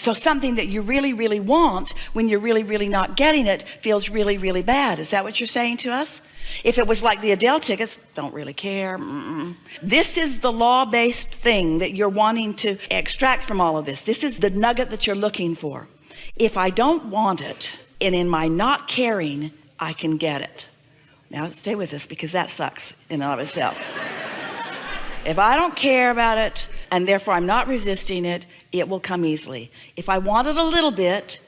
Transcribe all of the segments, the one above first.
So something that you really, really want, when you're really, really not getting it, feels really, really bad. Is that what you're saying to us? If it was like the Adele tickets, don't really care. This is the law-based thing that you're wanting to extract from all of this. This is the nugget that you're looking for. If I don't want it, and in my not caring, I can get it. Now stay with us, because that sucks in and of itself. If I don't care about it, and therefore I'm not resisting it, it will come easily. If I want it a little bit,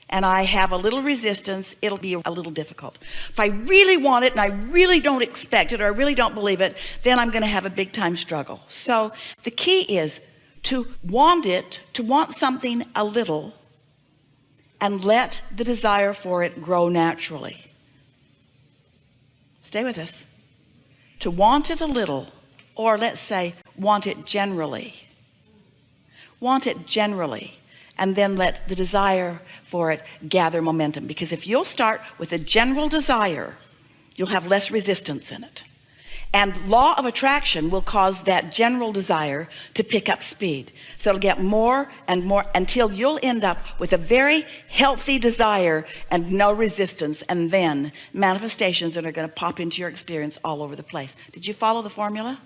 and I have a little resistance, it'll be a little difficult. If I really want it and I really don't expect it, or I really don't believe it, then I'm going to have a big time struggle. So the key is to want it, to want something a little, and let the desire for it grow naturally. Stay with us. To want it a little, or let's say want it generally. Want it generally. And then let the desire for it gather momentum. Because if you'll start with a general desire, you'll have less resistance in it. And law of attraction will cause that general desire to pick up speed. So it'll get more and more until you'll end up with a very healthy desire and no resistance. And then manifestations that are going to pop into your experience all over the place. Did you follow the formula?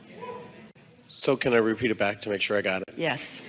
So can I repeat it back to make sure I got it? Yes.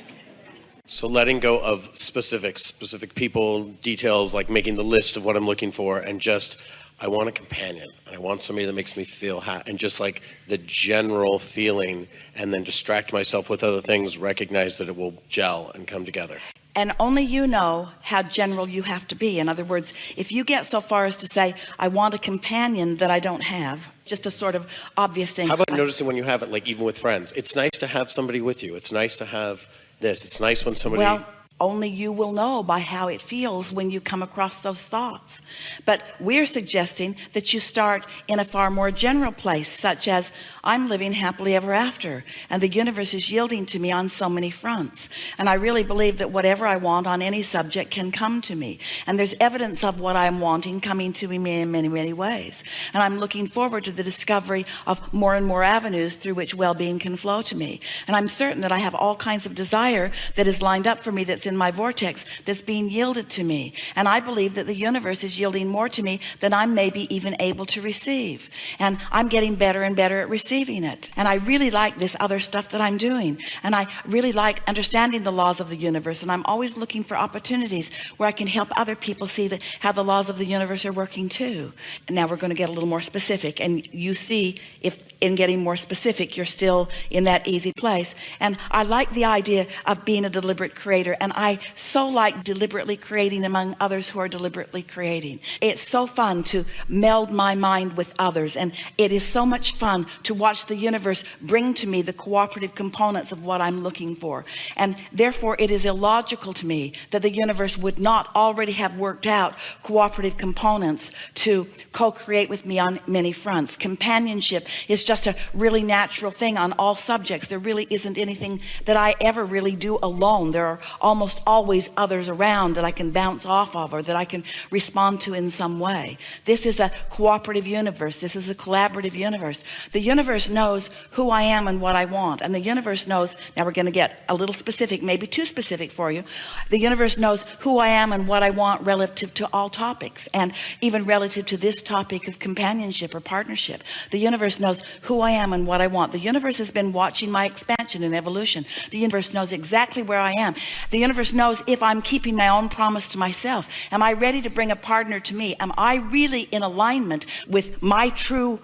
So letting go of specific people, details, like making the list of what I'm looking for, and just, I want a companion, and I want somebody that makes me feel happy, and just like the general feeling, and then distract myself with other things, recognize that it will gel and come together. And only you know how general you have to be. In other words, if you get so far as to say, I want a companion that I don't have, just a sort of obvious thing. How about noticing when you have it, like even with friends? It's nice to have somebody with you. It's nice to have this. It's nice when somebody... Well, only you will know by how it feels when you come across those thoughts. But we're suggesting that you start in a far more general place, such as, I'm living happily ever after, and the universe is yielding to me on so many fronts. And I really believe that whatever I want on any subject can come to me. And there's evidence of what I'm wanting coming to me in many, many ways. And I'm looking forward to the discovery of more and more avenues through which well-being can flow to me. And I'm certain that I have all kinds of desire that is lined up for me, that's in my vortex, that's being yielded to me. And I believe that the universe is yielding more to me than I'm maybe even able to receive. And I'm getting better and better at receiving it. And I really like this other stuff that I'm doing. And I really like understanding the laws of the universe. And I'm always looking for opportunities where I can help other people see that how the laws of the universe are working too. And now we're going to get a little more specific. And you see if in getting more specific, you're still in that easy place. And I like the idea of being a deliberate creator. And I so like deliberately creating among others who are deliberately creating. It's so fun to meld my mind with others. And it is so much fun to watch the universe bring to me the cooperative components of what I'm looking for. And therefore it is illogical to me that the universe would not already have worked out cooperative components to co-create with me on many fronts. Companionship is just a really natural thing on all subjects. There really isn't anything that I ever really do alone. There are almost always others around that I can bounce off of, or that I can respond to in some way. This is a cooperative universe. This is a collaborative universe. The universe knows who I am and what I want. And the universe knows, now we're going to get a little specific, maybe too specific for you. The universe knows who I am and what I want relative to all topics, and even relative to this topic of companionship or partnership. The universe knows who I am and what I want. The universe has been watching my expansion and evolution. The universe knows exactly where I am. The universe knows if I'm keeping my own promise to myself. Am I ready to bring a partner to me? Am I really in alignment with my true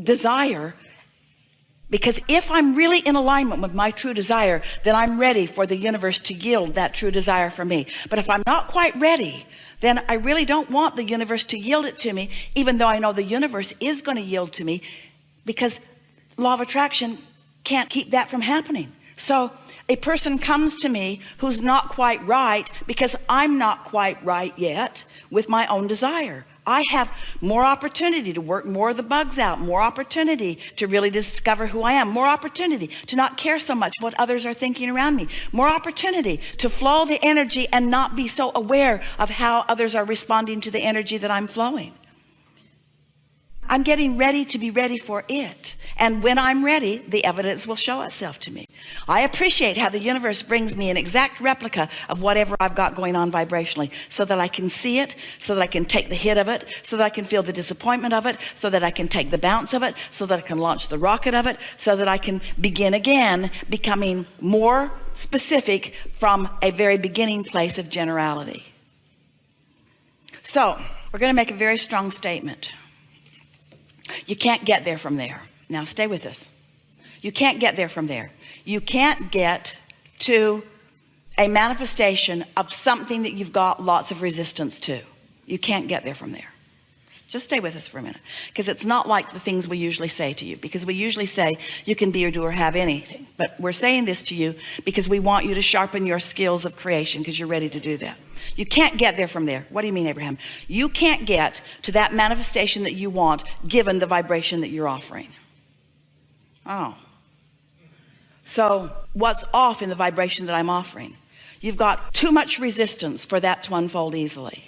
desire? Because if I'm really in alignment with my true desire, then I'm ready for the universe to yield that true desire for me. But if I'm not quite ready, then I really don't want the universe to yield it to me, even though I know the universe is going to yield to me, because law of attraction can't keep that from happening. So a person comes to me who's not quite right because I'm not quite right yet with my own desire. I have more opportunity to work more of the bugs out, more opportunity to really discover who I am, more opportunity to not care so much what others are thinking around me, more opportunity to flow the energy and not be so aware of how others are responding to the energy that I'm flowing. I'm getting ready to be ready for it. And when I'm ready, the evidence will show itself to me. I appreciate how the universe brings me an exact replica of whatever I've got going on vibrationally, so that I can see it, so that I can take the hit of it, so that I can feel the disappointment of it, so that I can take the bounce of it, so that I can launch the rocket of it, so that I can begin again, becoming more specific from a very beginning place of generality. So we're going to make a very strong statement. You can't get there from there. Now stay with us. You can't get there from there. You can't get to a manifestation of something that you've got lots of resistance to. You can't get there from there. Just stay with us for a minute, because it's not like the things we usually say to you, because we usually say you can be or do or have anything, but we're saying this to you because we want you to sharpen your skills of creation, because you're ready to do that. You can't get there from there. What do you mean, Abraham? You can't get to that manifestation that you want given the vibration that you're offering. Oh. So what's off in the vibration that I'm offering? You've got too much resistance for that to unfold easily.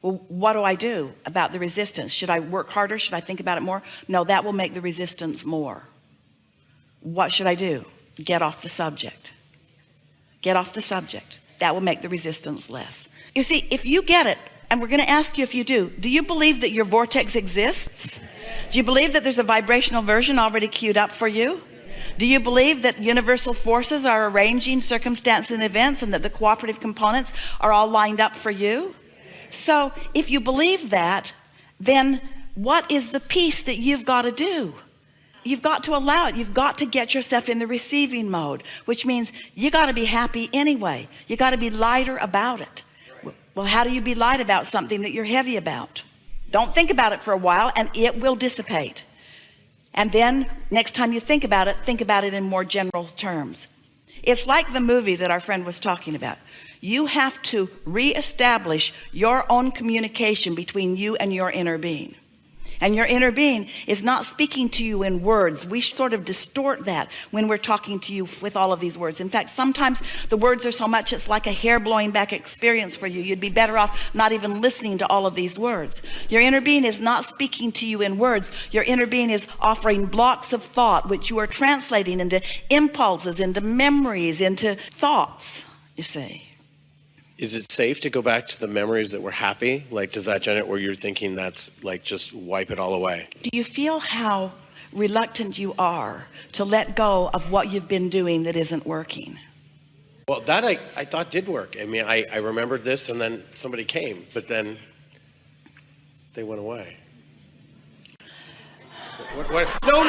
Well, what do I do about the resistance? Should I work harder? Should I think about it more? No, that will make the resistance more. What should I do? Get off the subject. Get off the subject. That will make the resistance less. You see, if you get it, and we're going to ask you if you do you believe that your vortex exists? Do you believe that there's a vibrational version already queued up for you? Do you believe that universal forces are arranging circumstances and events, and that the cooperative components are all lined up for you? So if you believe that, then what is the piece that you've got to do? You've got to allow it. You've got to get yourself in the receiving mode, which means you got to be happy anyway. You got to be lighter about it. Well, how do you be light about something that you're heavy about? Don't think about it for a while, and it will dissipate. And then next time you think about it in more general terms. It's like the movie that our friend was talking about. You have to reestablish your own communication between you and your inner being. And your inner being is not speaking to you in words. We sort of distort that when we're talking to you with all of these words. In fact, sometimes the words are so much it's like a hair blowing back experience for you. You'd be better off not even listening to all of these words. Your inner being is not speaking to you in words. Your inner being is offering blocks of thought, which you are translating into impulses, into memories, into thoughts, you see. Is it safe to go back to the memories that were happy? Like, does that generate where you're thinking that's like just wipe it all away? Do you feel how reluctant you are to let go of what you've been doing that isn't working? Well, that I thought did work. I mean, I remembered this, and then somebody came, but then they went away. What? No.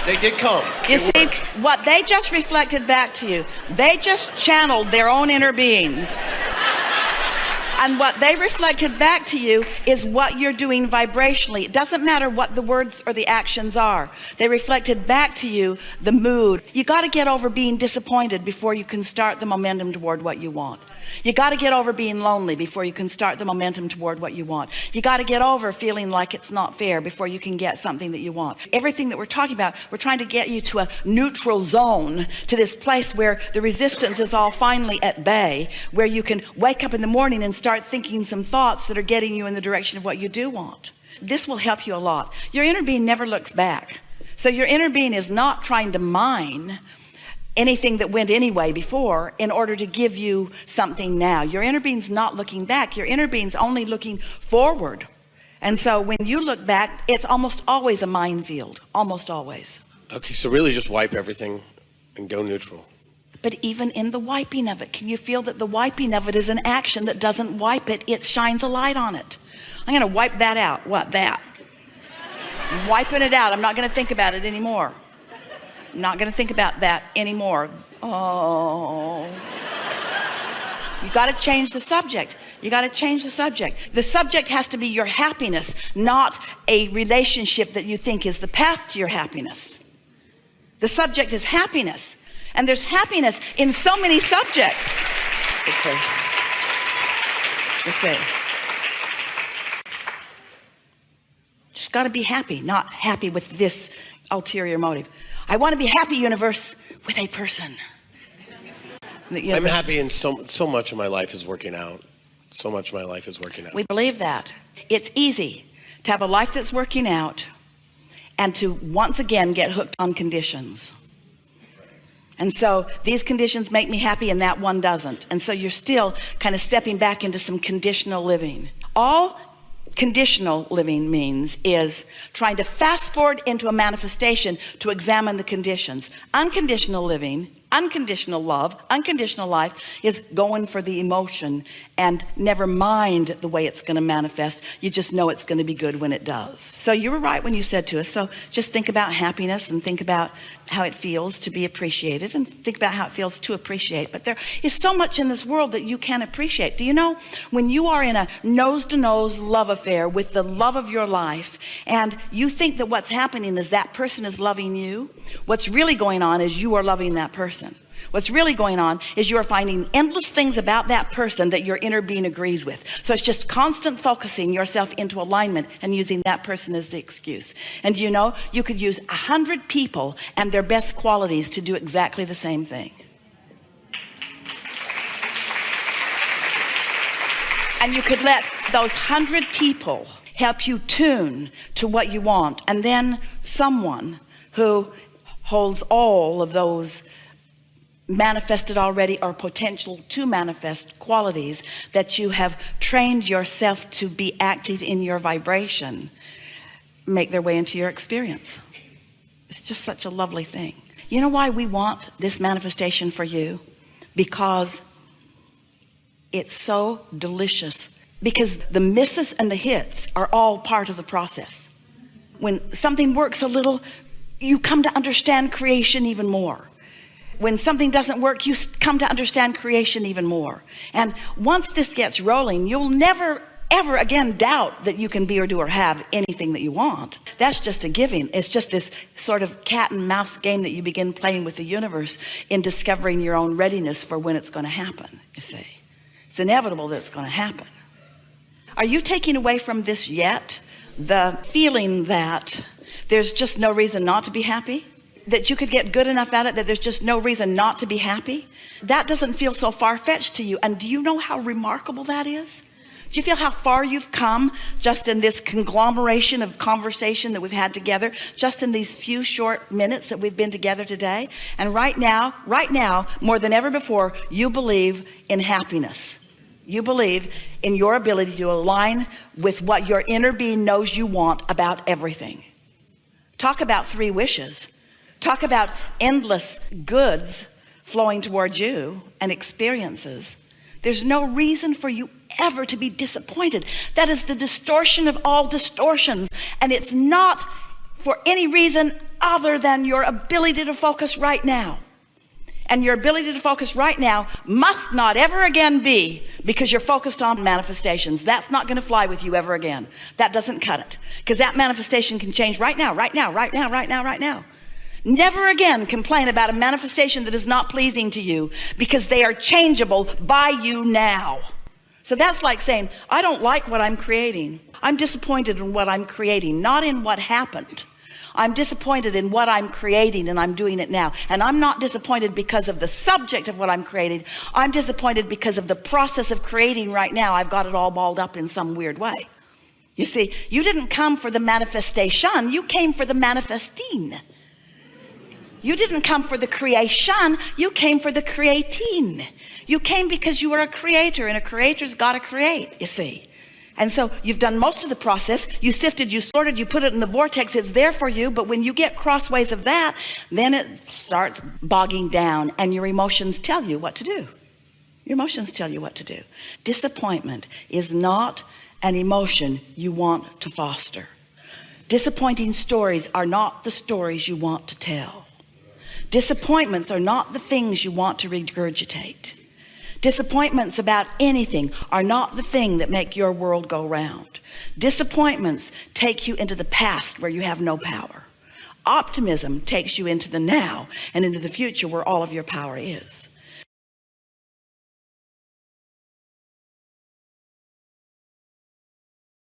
They did come. You see, what they just reflected back to you, they just channeled their own inner beings. And what they reflected back to you is what you're doing vibrationally. It doesn't matter what the words or the actions are. They reflected back to you the mood. You got to get over being disappointed before you can start the momentum toward what you want. You got to get over being lonely before you can start the momentum toward what you want. You got to get over feeling like it's not fair before you can get something that you want. Everything that we're talking about, we're trying to get you to a neutral zone, to this place where the resistance is all finally at bay, where you can wake up in the morning and start thinking some thoughts that are getting you in the direction of what you do want. This will help you a lot. Your inner being never looks back. So your inner being is not trying to mine anything that went anyway before in order to give you something now. Your inner being's not looking back. Your inner being's only looking forward. And so when you look back, it's almost always a minefield, almost always. Okay, so really just wipe everything and go neutral. But even in the wiping of it, can you feel that the wiping of it is an action that doesn't wipe it, it shines a light on it? I'm going to wipe that out. What, that? I'm wiping it out. I'm not going to think about it anymore. I'm not going to think about that anymore. Oh. You got to change the subject. You got to change the subject. The subject has to be your happiness, not a relationship that you think is the path to your happiness. The subject is happiness. And there's happiness in so many subjects. Let's see. Just got to be happy, not happy with this ulterior motive. I want to be happy, universe, with a person. I'm happy, and so much of my life is working out. So much of my life is working out. We believe that. It's easy to have a life that's working out and to once again get hooked on conditions. And so these conditions make me happy and that one doesn't. And so you're still kind of stepping back into some conditional living. All conditional living means is trying to fast forward into a manifestation to examine the conditions. Unconditional living, unconditional love, unconditional life is going for the emotion and never mind the way it's going to manifest. You just know it's going to be good when it does. So you were right when you said to us, so just think about happiness and think about how it feels to be appreciated and think about how it feels to appreciate. But there is so much in this world that you can appreciate. Do you know when you are in a nose-to-nose love affair with the love of your life and you think that what's happening is that person is loving you, what's really going on is you are loving that person. What's really going on is you are finding endless things about that person that your inner being agrees with. So it's just constant focusing yourself into alignment and using that person as the excuse. And you know, you could use 100 people and their best qualities to do exactly the same thing. And you could let those 100 people help you tune to what you want. And then someone who holds all of those manifested already or potential to manifest qualities that you have trained yourself to be active in your vibration make their way into your experience. It's just such a lovely thing. You know why we want this manifestation for you? Because it's so delicious. Because the misses and the hits are all part of the process. When something works a little, you come to understand creation even more. When something doesn't work, you come to understand creation even more. And once this gets rolling, you'll never, ever again doubt that you can be or do or have anything that you want. That's just a giving. It's just this sort of cat and mouse game that you begin playing with the universe in discovering your own readiness for when it's going to happen, you see. It's inevitable that it's going to happen. Are you taking away from this yet the feeling that there's just no reason not to be happy? That you could get good enough at it that there's just no reason not to be happy? That doesn't feel so far-fetched to you. And do you know how remarkable that is? Do you feel how far you've come just in this conglomeration of conversation that we've had together, just in these few short minutes that we've been together today? And right now, more than ever before, you believe in happiness. You believe in your ability to align with what your inner being knows you want about everything. Talk about 3 wishes. Talk about endless goods flowing towards you and experiences. There's no reason for you ever to be disappointed. That is the distortion of all distortions. And it's not for any reason other than your ability to focus right now. And your ability to focus right now must not ever again be because you're focused on manifestations. That's not going to fly with you ever again. That doesn't cut it. Because that manifestation can change right now. Never again complain about a manifestation that is not pleasing to you because they are changeable by you now. So that's like saying, I don't like what I'm creating. I'm disappointed in what I'm creating, not in what happened. I'm disappointed in what I'm creating and I'm doing it now. And I'm not disappointed because of the subject of what I'm creating. I'm disappointed because of the process of creating right now. I've got it all balled up in some weird way. You see, you didn't come for the manifestation. You came for the manifesting. You didn't come for the creation, you came for the creating. You came because you are a creator, and a creator's got to create, you see. And so you've done most of the process. You sifted, you sorted, you put it in the vortex. It's there for you. But when you get crossways of that, then it starts bogging down and your emotions tell you what to do. Your emotions tell you what to do. Disappointment is not an emotion you want to foster. Disappointing stories are not the stories you want to tell. Disappointments are not the things you want to regurgitate. Disappointments about anything are not the thing that make your world go round. Disappointments take you into the past where you have no power. Optimism takes you into the now and into the future where all of your power is.